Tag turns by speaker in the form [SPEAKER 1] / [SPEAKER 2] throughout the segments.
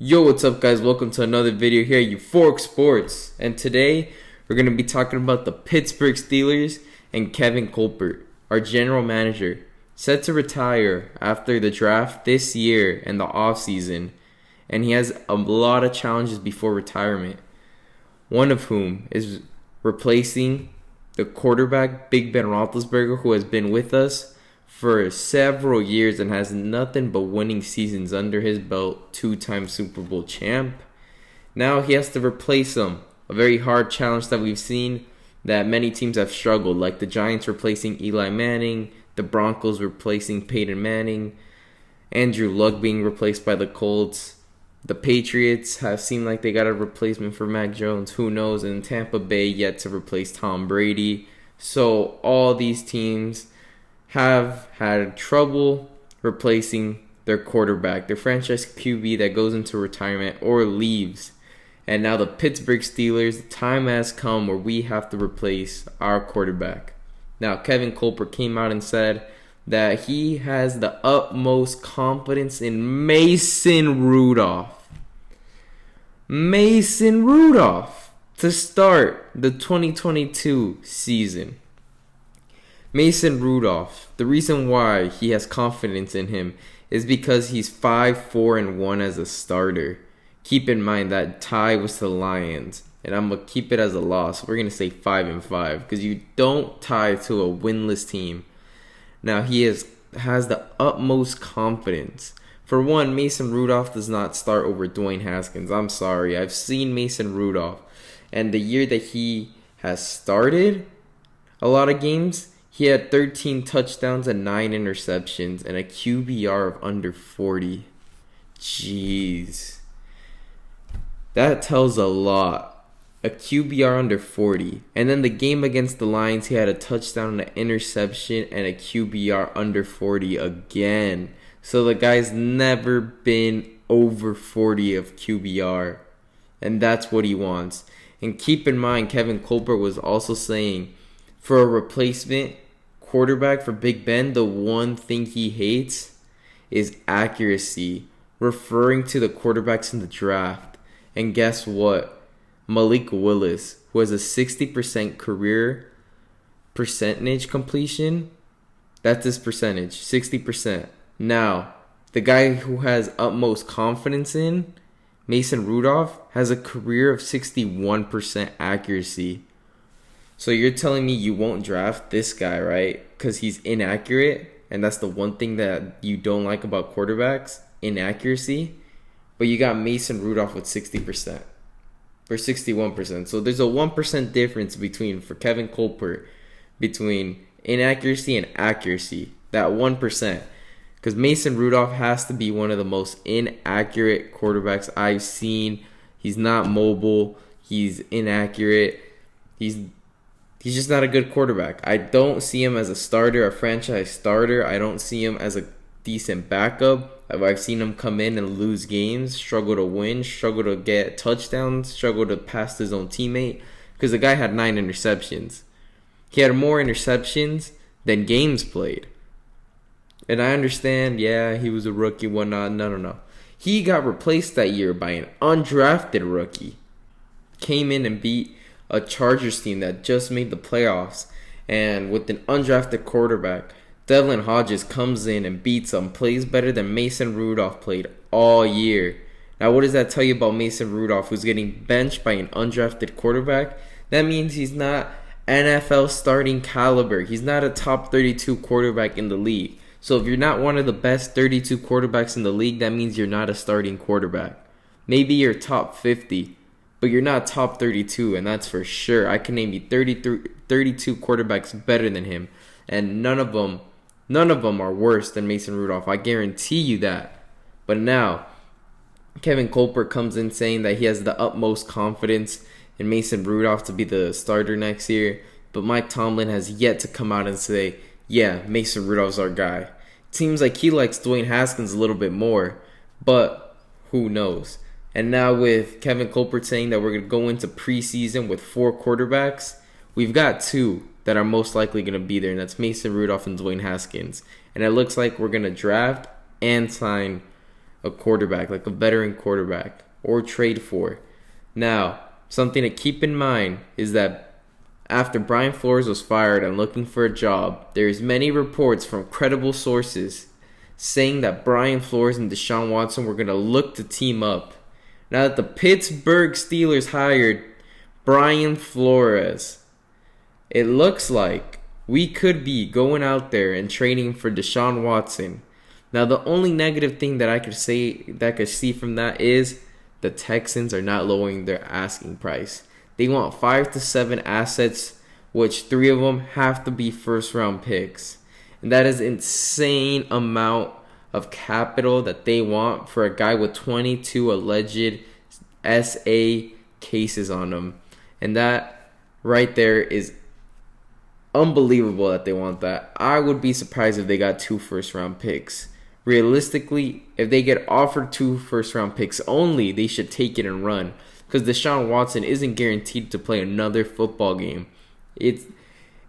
[SPEAKER 1] Yo, what's up guys? Welcome to another video here at Euphoric Sports. And today, we're going to be talking about the Pittsburgh Steelers and Kevin Colbert, our general manager, set to retire after the draft this year and the offseason. And he has a lot of challenges before retirement. One of whom is replacing the quarterback, Big Ben Roethlisberger, who has been with us for several years and has nothing but winning seasons under his belt, two-time Super Bowl champ. Now he has to replace him. A very hard challenge that we've seen that many teams have struggled, like the Giants replacing Eli Manning, the Broncos replacing Peyton Manning, Andrew Luck being replaced by the Colts. The Patriots have seemed like they got a replacement for Mac Jones. Who knows? And Tampa Bay yet to replace Tom Brady. So all these teams have had trouble replacing their quarterback, their franchise QB that goes into retirement or leaves. And now the Pittsburgh Steelers, the time has come where we have to replace our quarterback. Now, Kevin Colbert came out and said that he has the utmost confidence in Mason Rudolph. Mason Rudolph to start the 2022 season. Mason Rudolph, the reason why he has confidence in him is because he's 5-4-1 as a starter. Keep in mind that tie was the Lions, and I'm going to keep it as a loss. We're going to say 5-5 because you don't tie to a winless team. Now, he has the utmost confidence. For one, Mason Rudolph does not start over Dwayne Haskins. I'm sorry. I've seen Mason Rudolph, and the year that he has started a lot of games, he had 13 touchdowns and 9 interceptions and a QBR of under 40. Jeez. That tells a lot. A QBR under 40. And then the game against the Lions, he had a touchdown and an interception and a QBR under 40 again. So the guy's never been over 40 of QBR. And that's what he wants. And keep in mind, Kevin Colbert was also saying, for a replacement quarterback for Big Ben, the one thing he hates is accuracy, referring to the quarterbacks in the draft. And guess what? Malik Willis, who has a 60% career percentage completion, that's his percentage, 60%. Now, the guy who has utmost confidence in, Mason Rudolph, has a career of 61% accuracy. So you're telling me you won't draft this guy, right? Because he's inaccurate, and that's the one thing that you don't like about quarterbacks, inaccuracy. But you got Mason Rudolph with 60% or 61%. So there's a 1% difference for Kevin Colbert between inaccuracy and accuracy. That 1%. Because Mason Rudolph has to be one of the most inaccurate quarterbacks I've seen. He's not mobile. He's inaccurate. He's just not a good quarterback. I don't see him as a starter, a franchise starter. I don't see him as a decent backup. I've seen him come in and lose games, struggle to win, struggle to get touchdowns, struggle to pass his own teammate. Because the guy had 9 interceptions. He had more interceptions than games played. And I understand, yeah, he was a rookie, whatnot. No. He got replaced that year by an undrafted rookie. Came in and beat a Chargers team that just made the playoffs, and with an undrafted quarterback, Devlin Hodges comes in and beats him, plays better than Mason Rudolph played all year. Now, what does that tell you about Mason Rudolph, who's getting benched by an undrafted quarterback? That means he's not NFL starting caliber. He's not a top 32 quarterback in the league. So if you're not one of the best 32 quarterbacks in the league, that means you're not a starting quarterback. Maybe you're top 50. But you're not top 32, and that's for sure. I can name you 32 quarterbacks better than him, and none of them are worse than Mason Rudolph. I guarantee you that. But now, Kevin Colbert comes in saying that he has the utmost confidence in Mason Rudolph to be the starter next year. But Mike Tomlin has yet to come out and say, yeah, Mason Rudolph's our guy. It seems like he likes Dwayne Haskins a little bit more, but who knows? And now with Kevin Colbert saying that we're going to go into preseason with 4 quarterbacks, we've got 2 that are most likely going to be there, and that's Mason Rudolph and Dwayne Haskins. And it looks like we're going to draft and sign a quarterback, like a veteran quarterback, or trade for. Now, something to keep in mind is that after Brian Flores was fired and looking for a job, there's many reports from credible sources saying that Brian Flores and Deshaun Watson were going to look to team up. Now that the Pittsburgh Steelers hired Brian Flores, it looks like we could be going out there and trading for Deshaun Watson. Now, the only negative thing that I could see from that is the Texans are not lowering their asking price. They want 5 to 7 assets, which 3 of them have to be first-round picks. And that is an insane amount of capital that they want for a guy with 22 alleged SA cases on him. And that right there is unbelievable that they want that. I would be surprised if they got 2 first-round picks. Realistically, if they get offered 2 first-round picks only, they should take it and run. Because Deshaun Watson isn't guaranteed to play another football game. It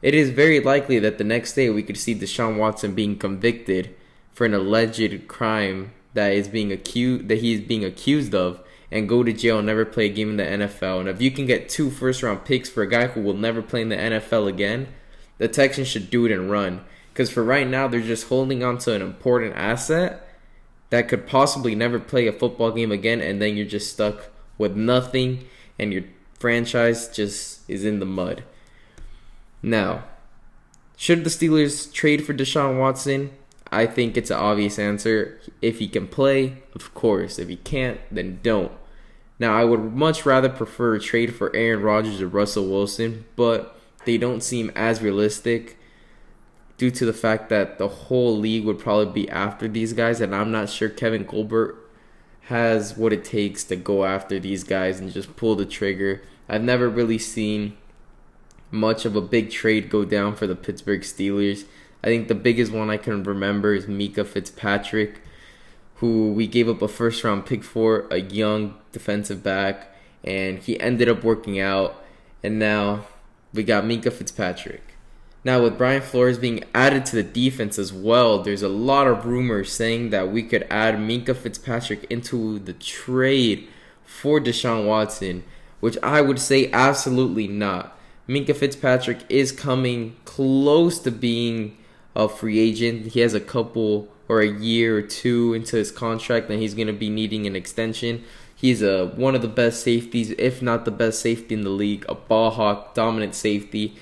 [SPEAKER 1] is very likely that the next day we could see Deshaun Watson being convicted for an alleged crime that he is being accused of, and go to jail and never play a game in the NFL. And if you can get 2 first-round picks for a guy who will never play in the NFL again, the Texans should do it and run. Because for right now, they're just holding on to an important asset that could possibly never play a football game again, and then you're just stuck with nothing, and your franchise just is in the mud. Now, should the Steelers trade for Deshaun Watson? I think it's an obvious answer. If he can play, of course. If he can't, then don't. Now, I would much rather prefer a trade for Aaron Rodgers or Russell Wilson, but they don't seem as realistic due to the fact that the whole league would probably be after these guys, and I'm not sure Kevin Colbert has what it takes to go after these guys and just pull the trigger. I've never really seen much of a big trade go down for the Pittsburgh Steelers. I think the biggest one I can remember is Micah Fitzpatrick, who we gave up a first-round pick for, a young defensive back, and he ended up working out, and now we got Micah Fitzpatrick. Now, with Brian Flores being added to the defense as well, there's a lot of rumors saying that we could add Micah Fitzpatrick into the trade for Deshaun Watson, which I would say absolutely not. Micah Fitzpatrick is coming close to being a free agent. He has a couple or a year or 2 into his contract, and he's going to be needing an extension. He's one of the best safeties, if not the best safety in the league, a ball hawk, dominant safety.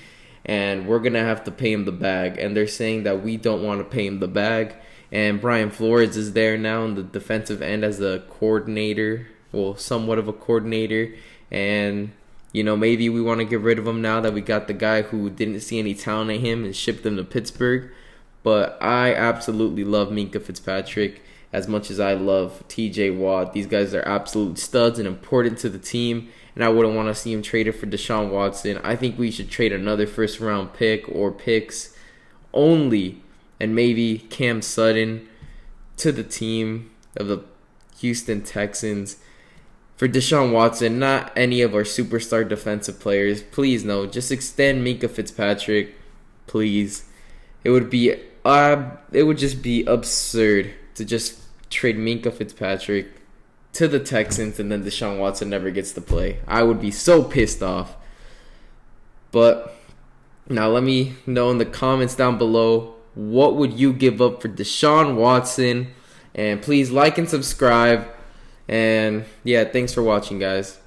[SPEAKER 1] And we're going to have to pay him the bag. And they're saying that we don't want to pay him the bag. And Brian Flores is there now on the defensive end as a coordinator. Well, somewhat of a coordinator. And, maybe we want to get rid of him now that we got the guy who didn't see any talent in him and shipped him to Pittsburgh. But I absolutely love Micah Fitzpatrick as much as I love TJ Watt. These guys are absolute studs and important to the team. And I wouldn't want to see him traded for Deshaun Watson. I think we should trade another first-round pick or picks only, and maybe Cam Sutton to the team of the Houston Texans for Deshaun Watson, not any of our superstar defensive players. Please, no. Just extend Micah Fitzpatrick, please. It would just be absurd to just trade Micah Fitzpatrick to the Texans and then Deshaun Watson never gets to play. I would be so pissed off. But now let me know in the comments down below, what would you give up for Deshaun Watson? And please like and subscribe. And yeah, thanks for watching, guys.